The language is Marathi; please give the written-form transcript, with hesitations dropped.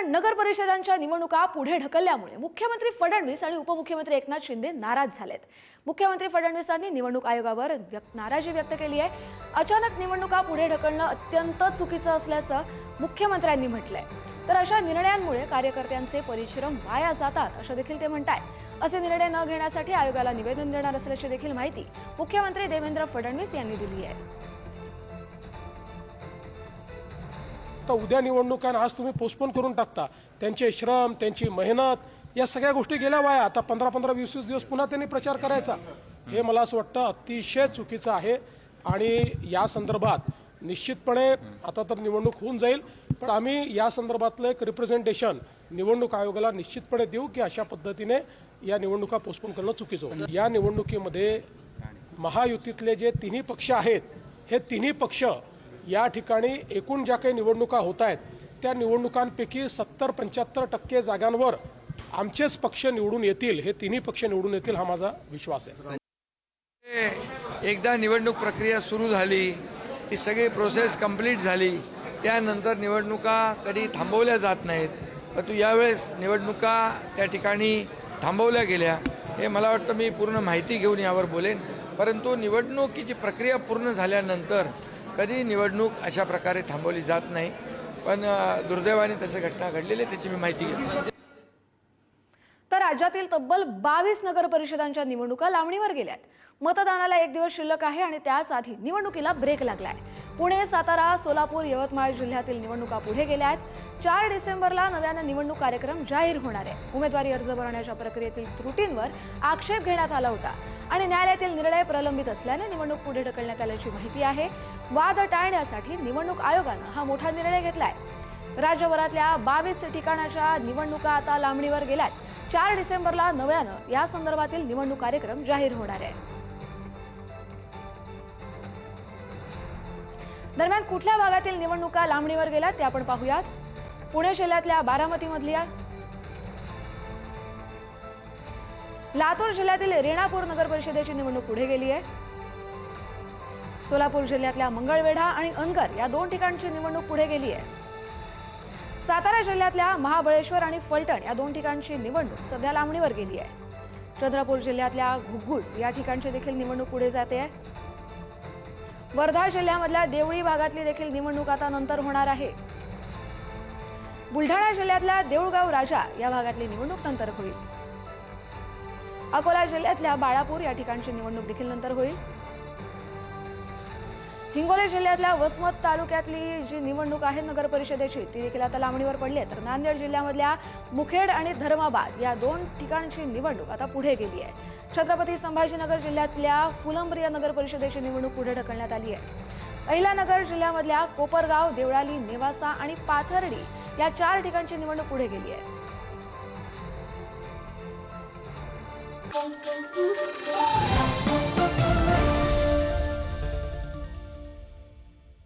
नगर परिषदांच्या निवडणुका पुढे ढकलल्यामुळे मुख्यमंत्री फडणवीस आणि उपमुख्यमंत्री एकनाथ शिंदे नाराज झालेत। मुख्यमंत्री फडणवीसांनी निवडणूक आयोगावर नाराजी व्यक्त केली आहे। अचानक निवडणुका पुढे ढकलणं अत्यंत चुकीचं असल्याचं मुख्यमंत्र्यांनी म्हटलंय। तर अशा निर्णयांमुळे कार्यकर्त्यांचे परिश्रम वाया जातात असं देखील ते म्हणतायत। असे निर्णय न घेण्यासाठी आयोगाला निवेदन देणार असल्याची देखील माहिती मुख्यमंत्री देवेंद्र फडणवीस यांनी दिली आहे। उद्या निवडणुका आज तुम्ही पोस्टपोन करून टाकता, त्यांचे श्रम, त्यांची मेहनत या सगळ्या गोष्टी गेल्या वाया। आता 15-15, 20-20 दिवस पुन्हा त्यांनी प्रचार करायचा, हे मला असं वाटतं अतिशय चुकीचं आहे। आणि या संदर्भात निश्चितपणे आता तर निवडणूक होऊन जाईल, पण आम्ही या संदर्भातलं एक रिप्रेझेंटेशन निवडणूक आयोगाला निश्चितपणे देऊ की अशा पद्धतीने या निवडणुका पोस्टपोन करणं चुकीचं होतं। या निवडणुकीमध्ये महायुतीतले जे तिन्ही पक्ष आहेत, हे तिन्ही पक्ष या ठिकाणी एकूण ज्या काही निवडणुका होत आहेत त्या निवडणुकांपैकी 70-75% जागांवर आमचेच पक्ष निवडून येतील, हे तिन्ही पक्ष निवडून येतील हा माझा विश्वास आहे। एकदा निवडणूक प्रक्रिया सुरू झाली, ती सगळी प्रोसेस कंप्लीट झाली, त्यानंतर निवडणुका कधी थांबवल्या जात नाहीत, परंतु यावेळेस निवडणुका त्या ठिकाणी थांबवल्या गेल्या। हे मला वाटतं मी पूर्ण माहिती घेऊन यावर बोलेन, परंतु निवडणुकीची प्रक्रिया पूर्ण झाल्यानंतर कधी निवडणूक अशा प्रकारे थांबवली जात नाही। पण दुर्दैवाने तशी घटना घडलेली, त्याची मी माहिती घेतली। तर राज्यातील तब्बल 22 नगर परिषदांच्या निवडणुका लांबणीवर गेल्यात। मतदानाला एक दिवस शिल्लक आहे आणि त्याच आधी निवडणुकीला ब्रेक लागलाय। पुणे, सातारा, सोलापूर, यवतमाळ जिल्ह्यातील निवडणुका पुढे गेल्या आहेत। 4 डिसेंबरला नव्यानं निवडणूक कार्यक्रम जाहीर होणार आहे। उमेदवारी अर्ज भरण्याच्या प्रक्रियेतील त्रुटींवर आक्षेप घेण्यात आला होता आणि न्यायालयातील निर्णय प्रलंबित असल्याने निवडणूक पुढे ढकलण्यात आल्याची माहिती आहे। वाद टाळण्यासाठी निवडणूक आयोगानं हा मोठा निर्णय घेतलाय। राज्यभरातल्या 22 ठिकाणाच्या निवडणुका आता लांबणीवर गेल्यात। 4 डिसेंबरला नव्यानं या संदर्भातील निवडणूक कार्यक्रम जाहीर होणार आहे। दरम्यान कुठल्या भागातील निवडणुका लांबणीवर गेल्यात ते आपण पाहूयात। पुणे जिल्ह्यातल्या बारामतीमधल्या, लातूर जिल्ह्यातील रेणापूर नगर परिषदेची निवडणूक पुढे गेली आहे। सोलापूर जिल्ह्यातल्या मंगळवेढा आणि अनगर या 2 ठिकाणची निवडणूक पुढे गेली आहे। सातारा जिल्ह्यातल्या महाबळेश्वर आणि फलटण या 2 ठिकाणची निवडणूक सध्या लांबणीवर गेली आहे। चंद्रपूर जिल्ह्यातल्या घुग्गुस या ठिकाणची देखील निवडणूक पुढे जाते आहे। वर्धा जिल्ह्यामधल्या देवळी भागातली देखील निवडणूक आता नंतर होणार आहे। बुलढाणा जिल्ह्यातल्या देऊळगाव राजा या भागातली निवडणूक नंतर होईल। अकोला जिल्ह्यातल्या बाळापूर या ठिकाणची निवडणूक देखील नंतर होईल। हिंगोली जिल्ह्यातल्या वसमत तालुक्यातली जी निवडणूक आहे नगर परिषदेची, ती देखील आता लांबणीवर पडली आहे। तर नांदेड जिल्ह्यामधल्या मुखेड आणि धर्माबाद या 2 ठिकाणची निवडणूक आता पुढे गेली आहे। छत्रपती संभाजीनगर जिल्ह्यातल्या फुलंब्री या नगर परिषदेची निवडणूक पुढे ढकलण्यात आली आहे। अहिल्यानगर जिल्ह्यामधल्या कोपरगाव, देवळाली, नेवासा आणि पाथर्डी या 4 ठिकाणची निवडणूक पुढे गेली आहे।